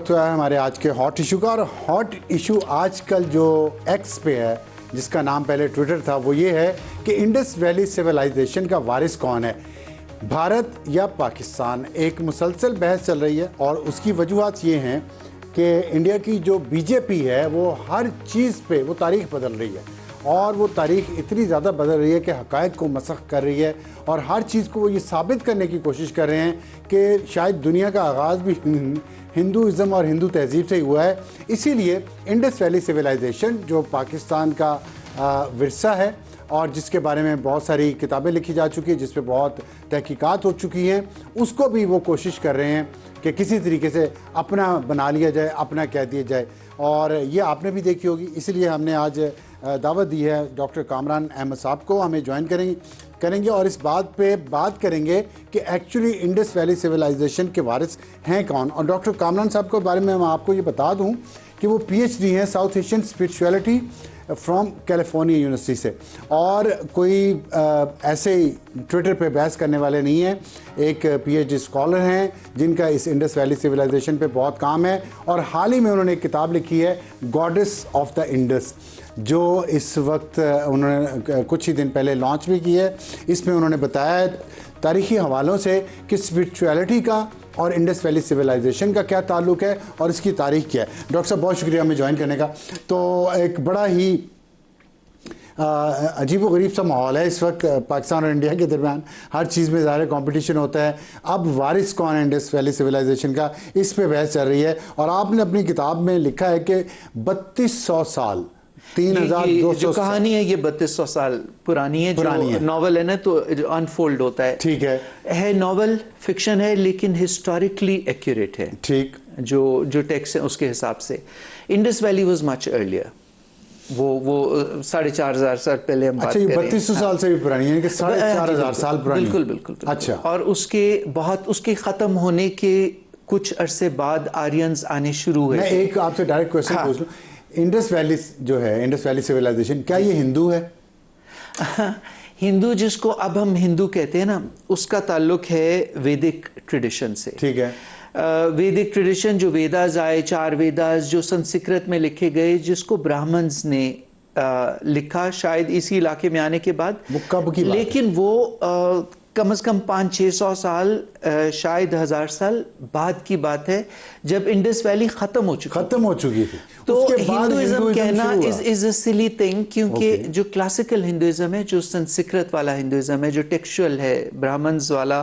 वक्त हुआ है हमारे आज के हॉट इशू का। और हॉट इशू आजकल जो एक्स पे है, जिसका नाम पहले ट्विटर था, वो ये है कि इंडस वैली सिविलाइजेशन का वारिस कौन है, भारत या पाकिस्तान। एक मुसलसल बहस चल रही है और उसकी वजूहत ये हैं कि इंडिया की जो बीजेपी है वो हर चीज़ पे वो तारीख बदल रही है और वो तारीख इतनी ज़्यादा बदल रही है कि हक़ाइक़ को मसख़ कर रही है और हर चीज़ को वो ये साबित करने की कोशिश कर रहे हैं कि शायद दुनिया का आगाज़ भी हिंदुइज़्म और हिंदू तहज़ीब से ही हुआ है। इसीलिए इंडस वैली सिविलाइजेशन जो पाकिस्तान का विरसा है और जिसके बारे में बहुत सारी किताबें लिखी जा चुकी हैं, जिस पे बहुत तहकीकात हो चुकी हैं, उसको भी वो कोशिश कर रहे हैं कि किसी तरीके से अपना बना लिया जाए, अपना कह दिया जाए। और ये आपने भी देखी होगी, इसलिए हमने आज दावत दी है डॉक्टर कामरान अहमद साहब को, हमें ज्वाइन करेंगे और इस बात पे बात करेंगे कि एक्चुअली इंडस वैली सिविलाइजेशन के वारिस हैं कौन। और डॉक्टर कामरान साहब के बारे में मैं आपको ये बता दूं कि वो PhD हैं south Asian spirituality from California university से, और कोई ऐसे ही ट्विटर पे बहस करने वाले नहीं हैं। एक PhD स्कॉलर हैं जिनका इस इंडस वैली सिविलाइजेशन पे बहुत काम है और हाल ही में उन्होंने एक किताब लिखी है गॉडेस ऑफ द इंडस, जो इस वक्त उन्होंने कुछ ही दिन पहले लॉन्च भी की है। इसमें उन्होंने बताया है तारीख़ी हवालों से कि स्पिरिचुअलिटी का और इंडस वैली सिविलाइजेशन का क्या ताल्लुक़ है और इसकी तारीख़ क्या है। डॉक्टर साहब बहुत शुक्रिया हमें ज्वाइन करने का। तो एक बड़ा ही अजीब व गरीब सा माहौल है इस वक्त पाकिस्तान और इंडिया के दरमियान, हर चीज़ में ज़ाहिर कंपटीशन होता है। अब वारिस कौन है इंडस वैली सिविलाइजेशन का, इस पे बहस चल रही है। और आपने अपनी किताब में लिखा है कि 3200 साल 3200 जो कहानी है ये 3200 साल पुरानी है। जो नॉवल है ना, तो अनफोल्ड होता है। ठीक है नॉवल फिक्शन है लेकिन हिस्टोरिकली एक्यूरेट है। ठीक, जो टेक्स्ट है उसके हिसाब से Indus valley was much earlier. वो 4500 साल पहले हम बात कर रहे हैं। 3200 साल से भी पुरानी है कि 4500 साल पुरानी। बिल्कुल। अच्छा। और उसके ख़त्म होने के कुछ अरसे बाद आर्यंस आने शुरू हुए। मैं एक आपसे डायरेक्ट क्वेश्चन पूछ लूँ, इंडस वैली जो है, इंडस वैली सिविलाइजेशन, क्या ये हिंदू है? हिंदू जिसको अब हम हिंदू कहते हैं ना, उसका ताल्लुक है वैदिक ट्रेडिशन से। ठीक है। वैदिक ट्रेडिशन, जो वेदास आए, 4 वेदास जो संस्कृत में लिखे गए, जिसको ब्राह्मण्स ने लिखा शायद इसी इलाके में आने के बाद। वो कब की बात लेकिन है? वो कम से कम 500-600 साल, शायद 1000 साल बाद की बात है, जब इंडस वैली खत्म हो चुकी थी। तो हिंदुइज्म कहना इज अ सिली थिंग, क्योंकि जो क्लासिकल हिंदुइज्म है, जो संस्कृत वाला हिंदुइज्म है, जो टेक्सचुअल है, ब्राह्मण्स वाला,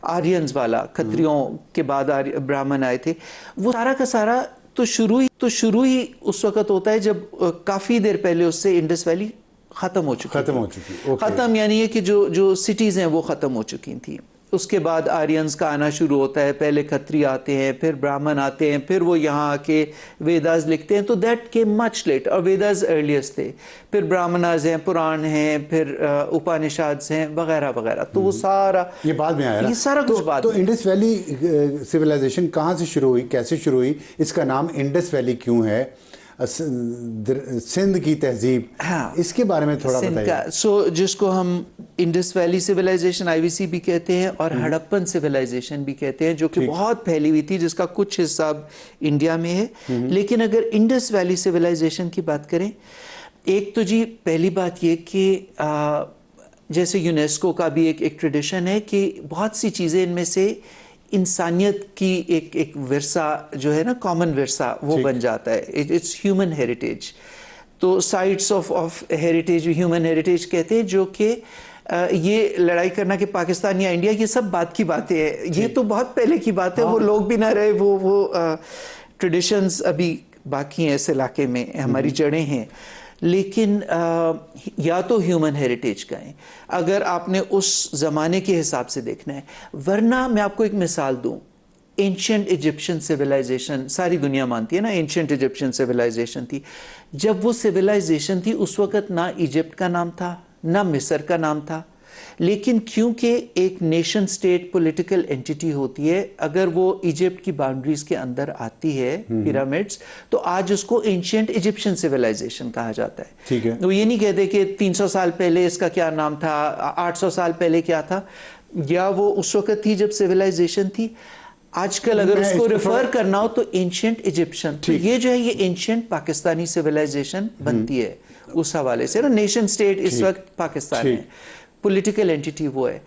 आर्यंस वाला, खत्रियों के बाद ब्राह्मण आए थे, वो सारा का सारा तो शुरू ही उस वक्त होता है जब काफी देर पहले उससे इंडस वैली खत्म हो चुकी। खत्म यानी है कि जो सिटीज़ हैं वो ख़त्म हो चुकी थी। उसके बाद आर्यंस का आना शुरू होता है। पहले खत्री आते हैं, फिर ब्राह्मण आते हैं, फिर वो यहाँ आके वेदास लिखते हैं। तो दैट केम मच लेट, और वेदास अर्लीस्ट थे, फिर ब्राह्मणास हैं, पुराण हैं, फिर उपनिषद हैं, वगैरह वगैरह। तो वो सारा ये बाद में आया, ये सारा कुछ बाद। तो इंडस वैली सिविलाइजेशन कहाँ से शुरू हुई, कैसे शुरू हुई, इसका नाम इंडस वैली क्यों है, सिंध की तहजीब, हाँ, इसके बारे में थोड़ा बताइए। जिसको हम इंडस वैली सिविलाइजेशन IVC भी कहते हैं और हड़प्पन सिविलाइजेशन भी कहते हैं, जो कि बहुत फैली हुई थी, जिसका कुछ हिस्सा इंडिया में है। लेकिन अगर इंडस वैली सिविलाइजेशन की बात करें, एक तो जी पहली बात ये कि जैसे यूनेस्को का भी एक ट्रेडिशन है कि बहुत सी चीज़ें इनमें से इंसानियत की एक विरसा जो है ना, कॉमन विरसा, वो बन जाता है। It's human heritage. तो sites of heritage, human heritage कहते हैं, जो कि ये लड़ाई करना कि पाकिस्तान या इंडिया, ये सब बात की बातें हैं। ये तो बहुत पहले की बात है। वो लोग भी ना रहे, वो ट्रेडिशंस अभी बाकी हैं इस इलाके में, हमारी जड़ें हैं। लेकिन या तो ह्यूमन हेरिटेज का है, अगर आपने उस ज़माने के हिसाब से देखना है। वरना मैं आपको एक मिसाल दूं, एंशिएंट इजिप्शियन सिविलाइजेशन सारी दुनिया मानती है ना, एंशिएंट इजिप्शियन सिविलाइजेशन थी। जब वो सिविलाइजेशन थी, उस वक़्त ना इजिप्ट का नाम था, ना मिस्र का नाम था। लेकिन क्योंकि एक नेशन स्टेट पॉलिटिकल एंटिटी होती है, अगर वो इजिप्ट की बाउंड्रीज के अंदर आती है, पिरामिड्स, तो आज उसको एंशिएंट इजिप्शियन सिविलाइजेशन कहा जाता है। ठीक है। तो ये नहीं कहते कि 300 साल पहले इसका क्या नाम था, 800 साल पहले क्या था, या वो उस वक्त थी जब सिविलाइजेशन थी। आजकल अगर मैं उसको इसको रेफर थोड़ा- करना हो तो एंशियंट इजिप्शियन, तो ये जो है ये एंशियंट पाकिस्तानी सिविलाइजेशन बनती है उस हवाले से ना। नेशन स्टेट इस वक्त पाकिस्तान है, पॉलिटिकल एंटिटी वो है,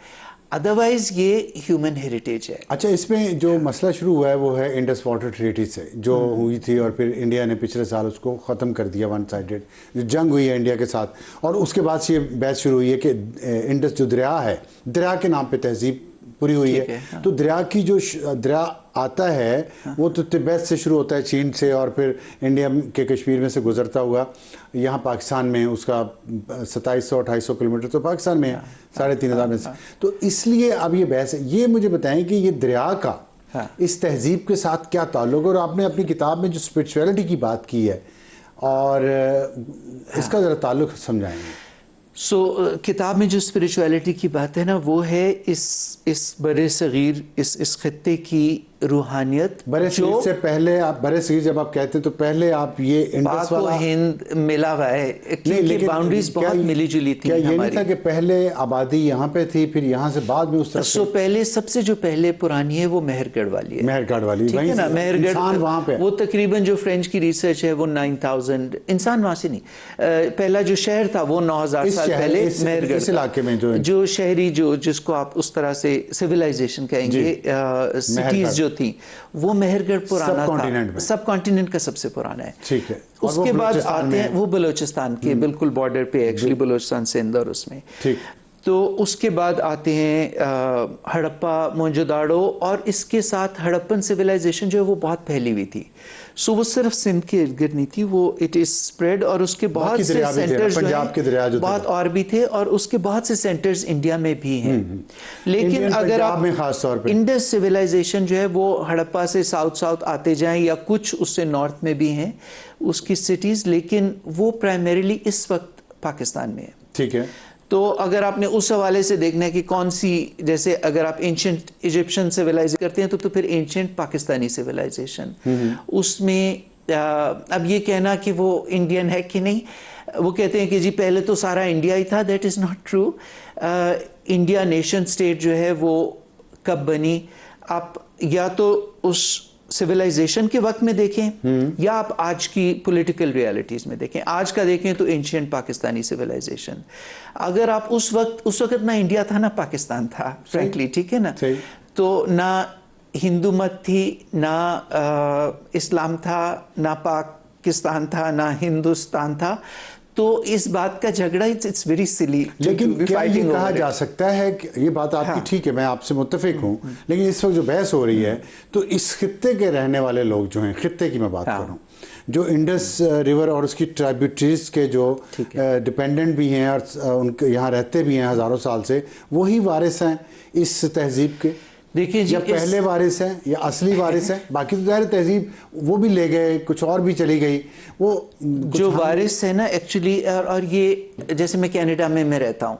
अदरवाइज ये ह्यूमन हेरिटेज है। अच्छा, इसमें जो मसला शुरू हुआ है वो है इंडस वाटर ट्रीटी से जो हुई थी, और फिर इंडिया ने पिछले साल उसको ख़त्म कर दिया, वन साइडेड जो जंग हुई है इंडिया के साथ। और उसके बाद से ये बहस शुरू हुई है कि इंडस जो दरिया है, दरिया के नाम पे तहजीब पूरी हुई है। हाँ। तो दरिया की जो दरिया आता है वो तो तिब्बत से शुरू होता है, चीन से, और फिर इंडिया के कश्मीर में से गुजरता हुआ यहाँ पाकिस्तान में उसका 2700-2800 किलोमीटर तो पाकिस्तान में है, 3500 में से। तो इसलिए अब ये बहस है। ये मुझे बताएं कि ये दरिया का इस तहजीब के साथ क्या ताल्लुक है, और आपने अपनी किताब में जो स्पिरिचुअलिटी की बात की है और इसका ज़रा ताल्लुक समझाएंगे। किताब में जो स्पिरिचुअलिटी की बात है ना, वो है इस बड़े सगीर, इस खत्ते की रूहानियत। बड़े सगीर से पहले, आप बड़े सगीर जब आप कहते हैं तो पहले आप ये इंडस वाला हिंद मिला हुआ है, क्योंकि बाउंड्रीज बहुत मिली जुली थी। क्या ये नहीं था कि पहले आबादी यहाँ पे थी, फिर यहाँ से बाद में उस तरफ से? पहले सबसे जो पहले पुरानी है वो मेहरगढ़ वाली है। मेहरगढ़ वाली, ठीक है ना, मेहरगढ़ वहाँ पे वो तकरीबन जो फ्रेंच की रिसर्च है वो 9000 इंसान वहाँ से नहीं, पहला जो शहर था वो 9000 साल पहले मेहरगढ़, इस इलाके में जो शहरी जो जिसको आप उस तरह से सिविलाइजेशन कहेंगे, सिटीज जो थी, वो मेहरगढ़ पुराना था, सब कॉन्टिनेंट का सबसे पुराना है। ठीक है। उसके बाद आते हैं वो बलोचिस्तान के बिल्कुल बॉर्डर पे, एक्चुअली बलोचिस्तान सिंध और उसमें। ठीक। तो उसके बाद आते हैं हड़प्पा, मोहनजोदाड़ो, और इसके साथ हड़प्पन सिविलाइजेशन जो है वो बहुत फैली हुई थी। सो वो सिर्फ सिंध के इर्द गिर्द नहीं थी, वो इट इज स्प्रेड, और उसके बहुत से सेंटर्स बहुत और भी थे, और उसके बहुत से सेंटर्स इंडिया में भी हैं। लेकिन अगर आप इंडस सिविलाइजेशन जो है वो हड़प्पा से साउथ आते जाएं, या कुछ उससे नॉर्थ में भी हैं उसकी सिटीज, लेकिन वो प्राइमरीली इस वक्त पाकिस्तान में है। ठीक है। तो अगर आपने उस हवाले से देखना है कि कौन सी, जैसे अगर आप एंशिएंट इजिप्शियन सिविलाइजेशन करते हैं तो फिर एंशिएंट पाकिस्तानी सिविलाइजेशन, उसमें अब ये कहना कि वो इंडियन है कि नहीं, वो कहते हैं कि जी पहले तो सारा इंडिया ही था, that is not true. India nation state जो है वो कब बनी, आप या तो उस सिविलाइजेशन के वक्त में देखें या आप आज की पॉलिटिकल रियलिटीज में देखें। आज का देखें तो एंशिएंट पाकिस्तानी सिविलाइजेशन, अगर आप उस वक्त ना इंडिया था ना पाकिस्तान था, फ्रैंकली, ठीक है ना, तो ना हिंदू मत थी, ना इस्लाम था, ना पाकिस्तान था, ना हिंदुस्तान था। तो इस बात का झगड़ा इट्स वेरी सिली। लेकिन क्या ये कहा जा सकता है कि ये बात आपकी ठीक है, मैं आपसे मुत्तफिक हूँ, लेकिन इस वक्त जो बहस हो रही है तो इस खित्ते के रहने वाले लोग जो हैं, खित्ते की मैं बात कर रहा हूँ, जो इंडस रिवर और उसकी ट्राइब्यूटरीज के जो डिपेंडेंट भी हैं और उनके यहाँ रहते भी हैं हज़ारों साल से, वही वारिस हैं इस तहजीब के। देखिए जी, या पहले वारिस हैं या असली वारिस हैं, बाकी तो ज़ाहिर तहजीब वो भी ले गए, कुछ और भी चली गई। वो जो वारिस है ना एक्चुअली, और ये जैसे मैं कनाडा में मैं रहता हूँ,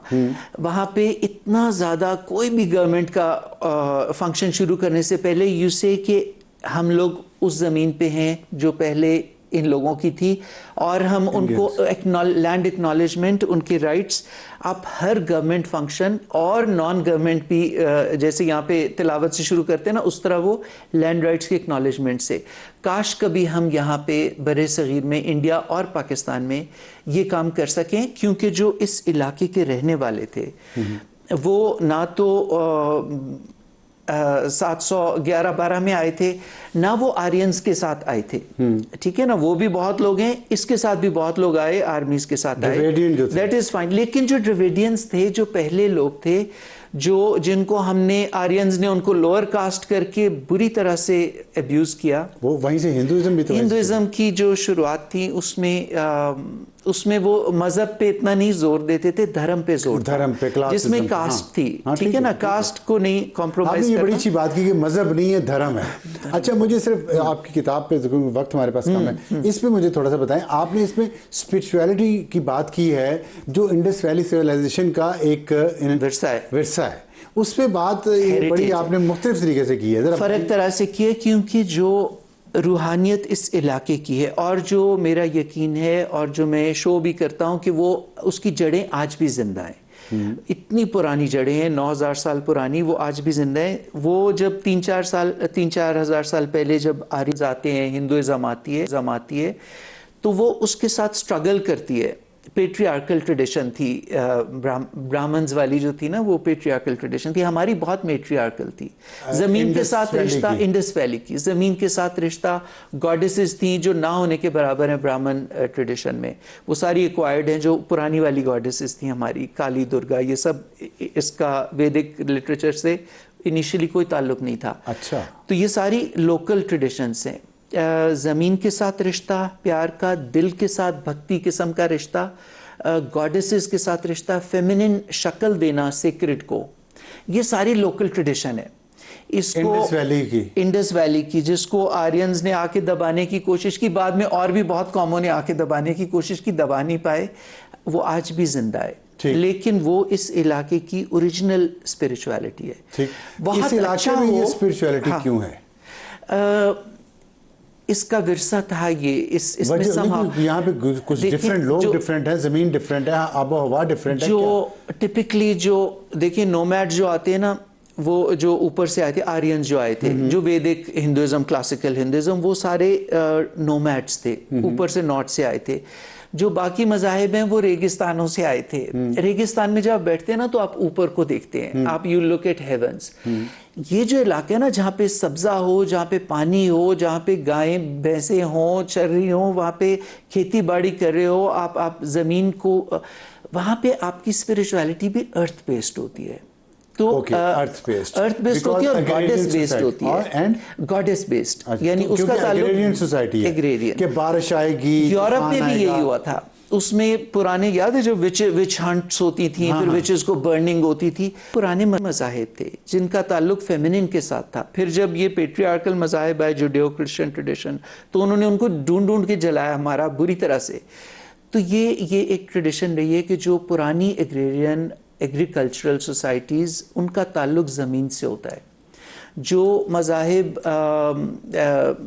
वहाँ पे इतना ज़्यादा कोई भी गवर्नमेंट का फंक्शन शुरू करने से पहले यू से कि हम लोग उस ज़मीन पे हैं जो पहले इन लोगों की थी, और हम उनको लैंड एक्नॉलेजमेंट, उनके राइट्स, आप हर गवर्नमेंट फंक्शन और नॉन गवर्नमेंट भी जैसे यहाँ पे तिलावत से शुरू करते हैं ना, उस तरह वो लैंड राइट्स के एक्नॉलेजमेंट से। काश कभी हम यहाँ पे बड़े सगीर में, इंडिया और पाकिस्तान में ये काम कर सकें, क्योंकि जो इस इलाके के रहने वाले थे वो ना तो 711-12 में आए थे, ना वो आर्यंस के साथ आए थे, ठीक है ना, वो भी बहुत लोग हैं, इसके साथ भी बहुत लोग आए, आर्मीज के साथ आए, दैट इज फाइन। लेकिन जो ड्रेविडियंस थे, जो पहले लोग थे, जो जिनको हमने आर्यंस ने उनको लोअर कास्ट करके बुरी तरह से अब्यूज किया, वो वहीं से हिंदुइज्म भी, तो हिंदुइज्म की जो शुरुआत थी उसमें वो मजहब पे इतना नहीं जोर देते थे, धर्म पे जोर, धर्म पे, क्लास, जिसमें कास्ट थी, ठीक है ना, कास्ट को नहीं कॉम्प्रोमाइज करना। ये बड़ी अच्छी बात की कि मजहब नहीं है, धर्म है। अच्छा, मुझे सिर्फ आपकी किताब पे, वक्त हमारे पास कम है, इस पे मुझे थोड़ा सा बताएं। आपने इसमें स्पिरिचुअलिटी की बात की है जो इंडस वैली सिविलाइजेशन का एक विरसा है, उस पे बात बड़ी आपने मुख्तलिफ तरीके से की है, फर्क तरह से की है, क्योंकि जो रूहानियत इस इलाके की है, और जो मेरा यकीन है और जो मैं शो भी करता हूँ कि वो उसकी जड़ें आज भी जिंदा हैं। इतनी पुरानी जड़ें हैं, 9000 साल पुरानी, वो आज भी जिंदा है। वो जब 3-4 हज़ार साल पहले जब आर्यन आते हैं, हिंदुइज्म आती है, तो वो उसके साथ स्ट्रगल करती है। पेट्रियार्कल ट्रेडिशन थी, ब्राह्मण्स वाली जो थी ना, वो पेट्रियार्कल ट्रेडिशन थी। हमारी बहुत मेट्रियार्कल थी। जमीन के साथ रिश्ता, इंडस वैली की जमीन के साथ रिश्ता, गॉडेसेस थी जो ना होने के बराबर हैं ब्राह्मण ट्रेडिशन में। वो सारी एक्वायर्ड हैं, जो पुरानी वाली गॉडेसेस थी हमारी, काली, दुर्गा, ये सब। इसका वैदिक लिटरेचर से इनिशियली कोई ताल्लुक नहीं था। अच्छा। तो ये सारी लोकल ट्रेडिशंस हैं। ज़मीन के साथ रिश्ता, प्यार का, दिल के साथ भक्ति किस्म का रिश्ता, गॉडेसेस के साथ रिश्ता, फेमिनिन शक्ल देना सेक्रेड को, ये सारी लोकल ट्रेडिशन है। इसको इंडस वैली की जिसको आर्यंस ने आके दबाने की कोशिश की, बाद में और भी बहुत कौमों ने आके दबाने की कोशिश की, दबा नहीं पाए। वो आज भी जिंदा है, लेकिन वो इस इलाके की ओरिजिनल स्पिरिचुअलिटी है। ठीक। बहुत इस इलाके अच्छा में ये स्पिरिचुअलिटी हाँ, क्यों है? इसका विरसा था ये। इसमें यहाँ पे कुछ डिफरेंट लोग डिफरेंट हैं, जमीन डिफरेंट है, आबो हवा डिफरेंट है। जो टिपिकली जो देखिए नोमैड जो आते हैं ना, वो जो ऊपर से आए थे, आर्यंस जो आए थे, जो वैदिक हिंदुइज्म, क्लासिकल हिंदुइज्म, वो सारे नोमैड्स थे, ऊपर से नॉर्थ से आए थे। जो बाकी मज़ाहिब हैं वो रेगिस्तानों से आए थे। रेगिस्तान में जब आप बैठते हैं ना, तो आप ऊपर को देखते हैं, आप यू लुक एट हेवंस। ये जो इलाका है ना, जहाँ पे सब्जा हो, जहाँ पे पानी हो, जहाँ पे गायें भैंसें हों, चर रही हों, वहाँ पे खेती बाड़ी कर रहे हो आप ज़मीन को, वहाँ पे आपकी स्पिरिचुअलिटी भी अर्थ बेस्ड होती है। तो अर्थ बेस्ड होती है और गॉडेस बेस्ड होती है। एंड गॉडेस बेस्ड, यानी उसका ताल्लुक एग्रेरियन सोसाइटी है, एग्रेरियन के बारिश आएगी। यूरोप में भी यही हुआ था। उसमें पुराने याद है जो विच हंट्स होती थी, फिर विचेस को बर्निंग होती थी। पुराने मज़ाहिब थे जिनका ताल्लुक फेमिनिन के साथ था। फिर जब ये पेट्रियार्कल मज़ाहिब आए, जुडियो क्रिश्चियन ट्रेडिशन, तो उन्होंने उनको ढूंढ के जलाया, हमारा बुरी तरह से। तो ये एक ट्रेडिशन रही है कि जो पुरानी एग्रेरियन एग्रीकल्चरल सोसाइटीज़, उनका ताल्लुक ज़मीन से होता है। जो मज़ाहिब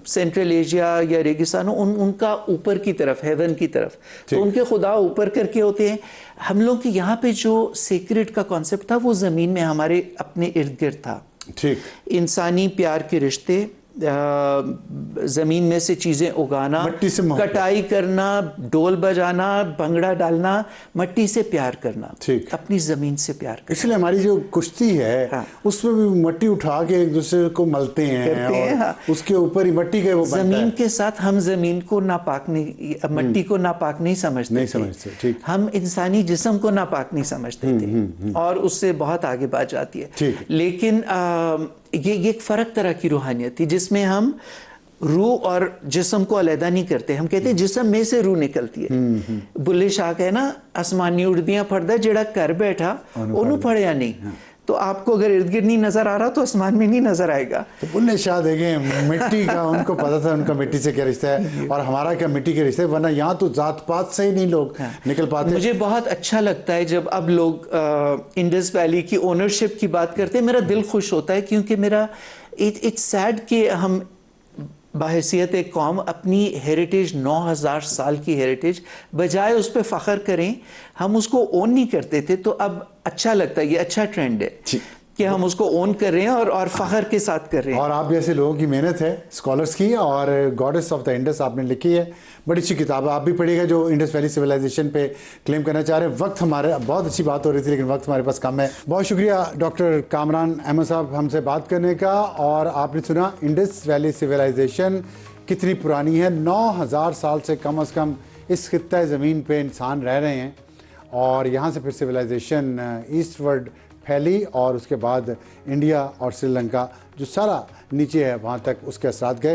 सेंट्रल एशिया या रेगिस्तान, उनका ऊपर की तरफ, हेवन की तरफ, तो उनके खुदा ऊपर करके होते हैं। हम लोग के यहाँ पे जो सेक्रेट का कॉन्सेप्ट था, वो ज़मीन में हमारे अपने इर्द गिर्द था। ठीक। इंसानी प्यार के रिश्ते, जमीन में से चीजें उगाना, मट्टी से कटाई करना, ढोल बजाना, भंगड़ा डालना, मट्टी से प्यार करना, अपनी जमीन से प्यार करना। इसलिए हमारी जो कुश्ती है, हाँ, उसमें भी मट्टी उठा के एक दूसरे को मलते हैं, और हाँ, उसके ऊपर ही मट्टी के वो जमीन के साथ हम जमीन को नापाक नहीं, मट्टी को नापाक नहीं समझते थे। हम इंसानी जिस्म को नापाक नहीं समझते थे, और उससे बहुत आगे बात जाती है। लेकिन ये एक फ़र्क तरह की रूहानियत थी, जिसमें हम रूह और जिस्म को अलहदा नहीं करते। हम कहते हैं जिस्म में से रूह निकलती है। बुल्ले शाह कहे ना, आसमानी उड़दियां फड़दा जेड़ा कर बैठा ओनू फड़िया नहीं। तो आपको अगर इर्द गिर्द नहीं नजर आ रहा, तो आसमान में नहीं नजर आएगा। तो बुल्ले शाह देखें, मिट्टी का उनको पता था उनका मिट्टी से क्या रिश्ता है, और हमारा क्या मिट्टी के रिश्ते है। वरना यहाँ तो जात पात से ही नहीं लोग निकल पाते। मुझे बहुत अच्छा लगता है जब अब लोग इंडस वैली की ओनरशिप की बात करते हैं, मेरा दिल खुश होता है, क्योंकि मेरा इट्स सैड कि हम बाहैसियत एक कौम अपनी हेरिटेज, 9000 साल की हेरिटेज, बजाय उस पर फ़ख्र करें, हम उसको ओन नहीं करते थे। तो अब अच्छा लगता है, ये अच्छा ट्रेंड है कि हम उसको ओन कर रहे हैं और फ़ख्र के साथ कर रहे हैं। और आप जैसे लोगों की मेहनत है, स्कॉलर्स की, और गॉडेस ऑफ द इंडस आपने लिखी है, बड़ी अच्छी किताब है। आप भी पढ़िएगा जो इंडस वैली सिविलाइजेशन पे क्लेम करना चाह रहे हैं। वक्त हमारे, बहुत अच्छी बात हो रही थी, लेकिन वक्त हमारे पास कम है। बहुत शुक्रिया डॉक्टर कामरान अहमद साहब हमसे बात करने का। और आपने सुना इंडस वैली सिविलाइजेशन कितनी पुरानी है। 9000 साल से कम इस खित्ता ज़मीन पे इंसान रह रहे हैं, और यहाँ से फिर सिविलाइजेशन ईस्टवर्ड फैली, और उसके बाद इंडिया और श्रीलंका जो सारा नीचे है वहाँ तक उसके असरात गए।